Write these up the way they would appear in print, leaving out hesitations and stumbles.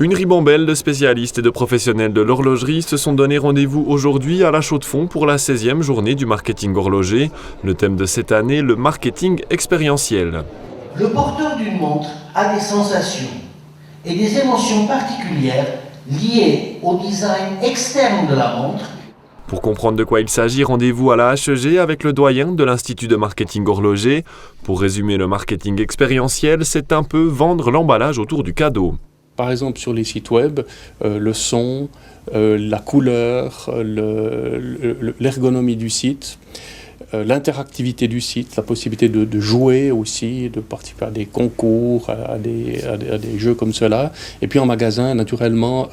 Une ribambelle de spécialistes et de professionnels de l'horlogerie se sont donné rendez-vous aujourd'hui à La Chaux-de-Fonds pour la 16e journée du marketing horloger. Le thème de cette année, le marketing expérientiel. Le porteur d'une montre a des sensations et des émotions particulières liées au design externe de la montre. Pour comprendre de quoi il s'agit, rendez-vous à la HEG avec le doyen de l'Institut de marketing horloger. Pour résumer le marketing expérientiel, c'est un peu vendre l'emballage autour du cadeau. Par exemple, sur les sites web, le son, la couleur, l'ergonomie du site, l'interactivité du site, la possibilité de jouer aussi, de participer à des concours, à des jeux comme cela. Et puis en magasin, naturellement,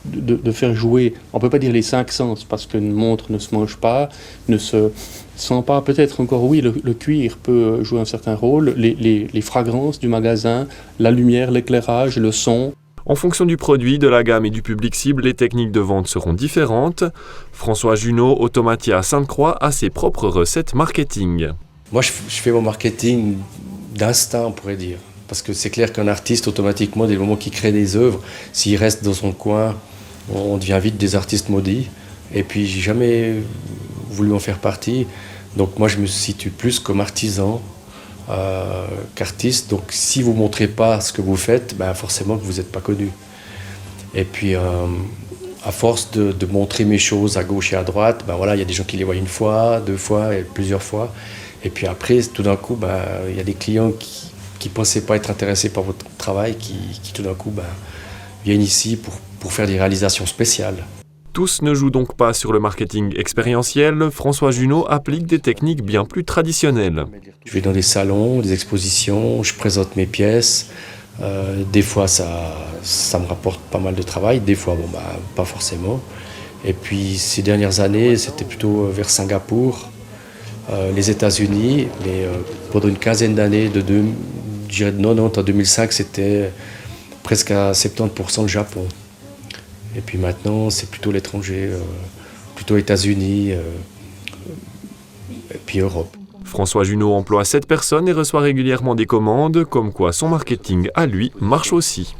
de faire jouer, on ne peut pas dire les 5 sens, parce qu'une montre ne se mange pas, ne se sent pas, peut-être encore oui, le cuir peut jouer un certain rôle, les fragrances du magasin, la lumière, l'éclairage, le son. En fonction du produit, de la gamme et du public cible, les techniques de vente seront différentes. François Junot, automatier à Sainte-Croix, a ses propres recettes marketing. Moi, je fais mon marketing d'instinct, on pourrait dire. Parce que c'est clair qu'un artiste, automatiquement, dès le moment qu'il crée des œuvres, s'il reste dans son coin, on devient vite des artistes maudits. Et puis, j'ai jamais voulu en faire partie. Donc, moi, je me situe plus comme artisan qu'artiste. Donc, si vous ne montrez pas ce que vous faites, ben forcément que vous n'êtes pas connu. Et puis, à force de montrer mes choses à gauche et à droite, ben voilà, il y a des gens qui les voient une fois, 2 fois, et plusieurs fois. Et puis après, tout d'un coup, ben, il y a des clients qui ne pensaient pas être intéressés par votre travail, qui tout d'un coup ben, viennent ici pour faire des réalisations spéciales. Tous ne jouent donc pas sur le marketing expérientiel. François Junot applique des techniques bien plus traditionnelles. Je vais dans des salons, des expositions, je présente mes pièces. Des fois, ça me rapporte pas mal de travail. Des fois, bon, bah, pas forcément. Et puis, ces dernières années, c'était plutôt vers Singapour, les États-Unis. Mais pendant une quinzaine d'années, je dirais de 90 en 2005, c'était presque à 70% le Japon. Et puis maintenant, c'est plutôt l'étranger, plutôt États-Unis, et puis Europe. François Junot emploie 7 personnes et reçoit régulièrement des commandes, comme quoi son marketing à lui marche aussi.